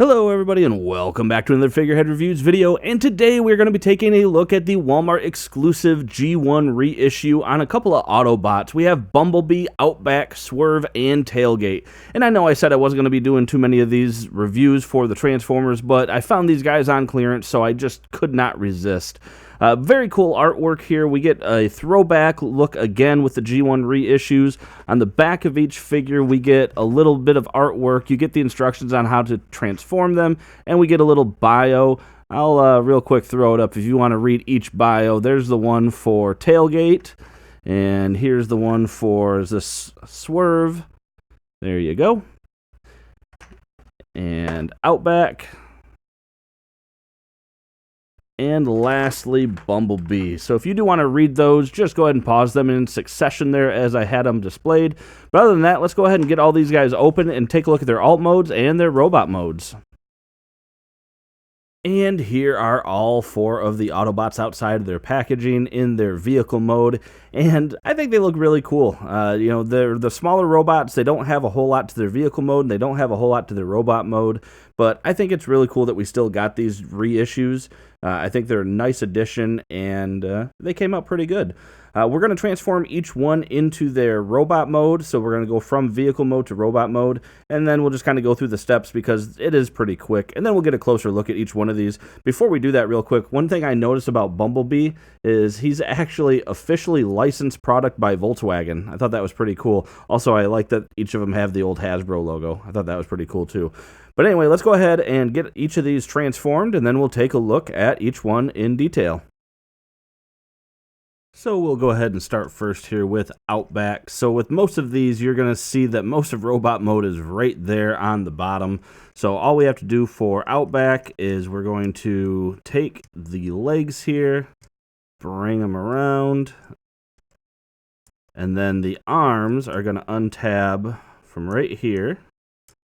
Hello everybody and welcome back to another Figurehead Reviews video, and today we're going to be taking a look at the Walmart exclusive G1 reissue on a couple of Autobots. We have Bumblebee, Outback, Swerve, and Tailgate. And I know I said I wasn't going to be doing too many of these reviews for the Transformers, but I found these guys on clearance, so I just could not resist. Very cool artwork here. We get a throwback look again with the G1 reissues. On the back of each figure, we get a little bit of artwork. You get the instructions on how to transform them, and we get a little bio. I'll real quick throw it up if you want to read each bio. There's the one for Tailgate, and here's the one for this Swerve. There you go. And Outback. And lastly, Bumblebee. So if you do want to read those, just go ahead and pause them in succession there as I had them displayed. But other than that, let's go ahead and get all these guys open and take a look at their alt modes and their robot modes. And here are all four of the Autobots outside of their packaging in their vehicle mode, and I think they look really cool. They're the smaller robots. They don't have a whole lot to their vehicle mode, and they don't have a whole lot to their robot mode, but I think it's really cool that we still got these reissues. I think they're a nice addition, and they came out pretty good. We're going to transform each one into their robot mode, so we're going to go from vehicle mode to robot mode, and then we'll just kind of go through the steps because it is pretty quick, and then we'll get a closer look at each one of these. Before we do that real quick, one thing I noticed about Bumblebee is he's actually officially licensed product by Volkswagen. I thought that was pretty cool. Also, I like that each of them have the old Hasbro logo. I thought that was pretty cool too. But anyway, let's go ahead and get each of these transformed, and then we'll take a look at each one in detail. So we'll go ahead and start first here with Outback. So with most of these, you're going to see that most of robot mode is right there on the bottom. So all we have to do for Outback is we're going to take the legs here, bring them around, and then the arms are going to untab from right here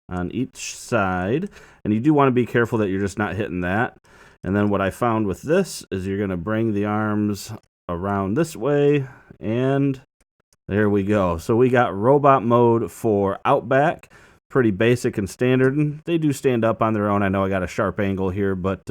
on each side. And you do want to be careful that you're just not hitting that. And then what I found with this is you're going to bring the arms around this way, and there we go. So we got robot mode for Outback. Pretty basic and standard, and they do stand up on their own. I know I got a sharp angle here, but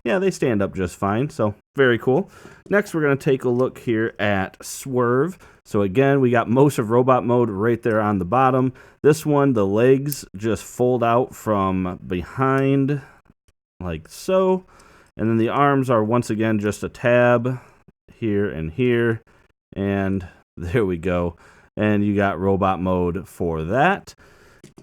yeah, they stand up just fine, so very cool. Next, we're going to take a look here at Swerve. So again, we got most of robot mode right there on the bottom. This one, the legs just fold out from behind like so, and then the arms are once again just a tab here and here, and there we go. And you got robot mode for that.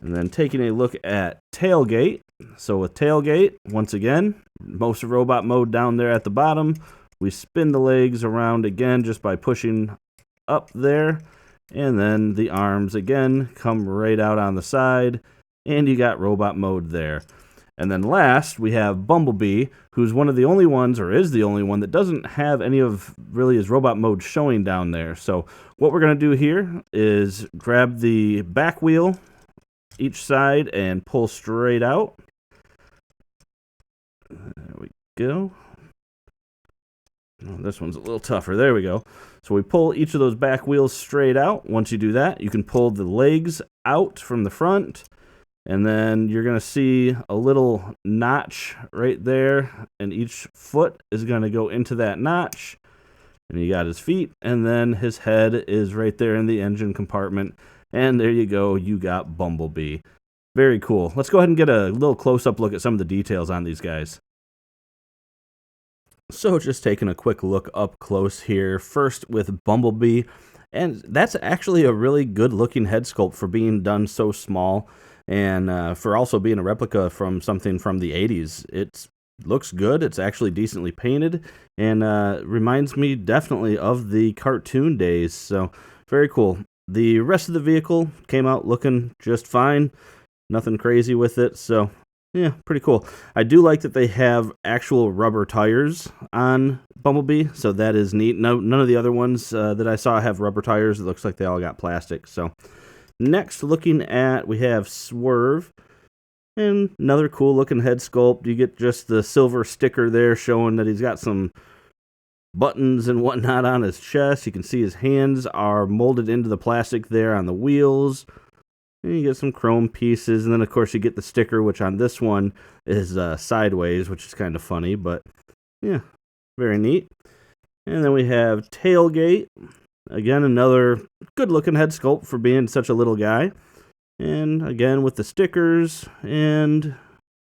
And then taking a look at Tailgate. So with Tailgate, once again, most of robot mode down there at the bottom. We spin the legs around again just by pushing up there, and then the arms again come right out on the side, and you got robot mode there. And then last, we have Bumblebee, who's one of the only ones, or is the only one, that doesn't have any of really his robot mode showing down there. So what we're going to do here is grab the back wheel each side and pull straight out. There we go. Oh, this one's a little tougher. There we go. So we pull each of those back wheels straight out. Once you do that, you can pull the legs out from the front. And then you're going to see a little notch right there, and each foot is going to go into that notch. And you got his feet, and then his head is right there in the engine compartment. And there you go, you got Bumblebee. Very cool. Let's go ahead and get a little close-up look at some of the details on these guys. So just taking a quick look up close here, first with Bumblebee. And that's actually a really good-looking head sculpt for being done so small. And for also being a replica from something from the 80s, it looks good. It's actually decently painted, and reminds me definitely of the cartoon days. So very cool. The rest of the vehicle came out looking just fine. Nothing crazy with it. So yeah, pretty cool. I do like that they have actual rubber tires on Bumblebee, so that is neat. No, none of the other ones that I saw have rubber tires. It looks like they all got plastic. So next, looking at, we have Swerve, and another cool looking head sculpt. You get just the silver sticker there showing that he's got some buttons and whatnot on his chest. You can see his hands are molded into the plastic there on the wheels. And you get some chrome pieces, and then of course you get the sticker, which on this one is sideways, which is kind of funny, but yeah, very neat. And then we have Tailgate. Again, another good-looking head sculpt for being such a little guy. And again, with the stickers, and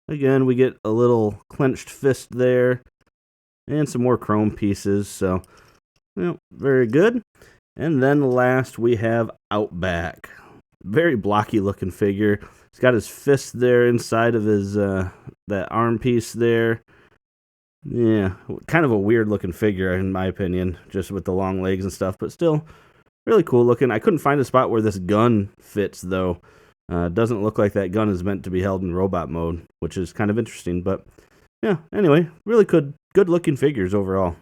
again, we get a little clenched fist there, and some more chrome pieces, so, very good. And then last, we have Outback. Very blocky-looking figure. He's got his fist there inside of his, that arm piece there. Yeah, kind of a weird-looking figure, in my opinion, just with the long legs and stuff, but still really cool looking. I couldn't find a spot where this gun fits, though. Doesn't look like that gun is meant to be held in robot mode, which is kind of interesting. But yeah, anyway, really good looking figures overall.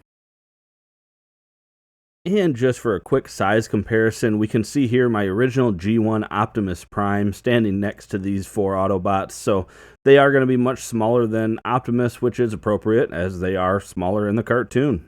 And just for a quick size comparison, we can see here my original G1 Optimus Prime standing next to these 4 Autobots. So they are going to be much smaller than Optimus, which is appropriate as they are smaller in the cartoon.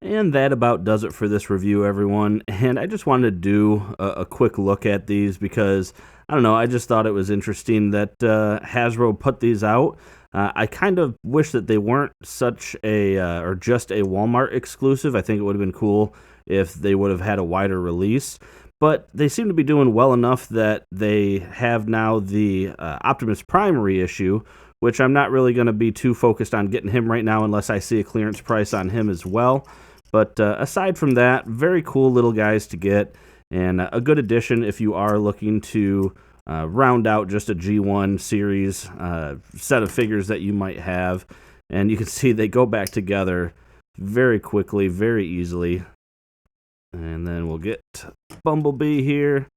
And that about does it for this review, everyone. And I just wanted to do a quick look at these because, I don't know, I just thought it was interesting that Hasbro put these out. I kind of wish that they weren't such a, or just a Walmart exclusive. I think it would have been cool if they would have had a wider release. But they seem to be doing well enough that they have now the Optimus Prime reissue, which I'm not really going to be too focused on getting him right now unless I see a clearance price on him as well. But aside from that, very cool little guys to get, and a good addition if you are looking to round out just a G1 series set of figures that you might have. And you can see they go back together very quickly, very easily. And then we'll get Bumblebee here.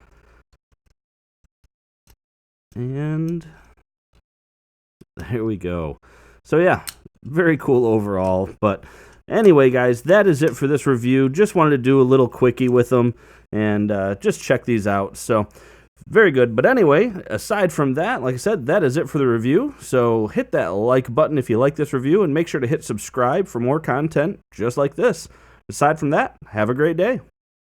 And there we go. So yeah, very cool overall. But anyway, guys, that is it for this review. Just wanted to do a little quickie with them and just check these out. So very good. But anyway, aside from that, like I said, that is it for the review. So hit that like button if you like this review, and make sure to hit subscribe for more content just like this. Aside from that, have a great day.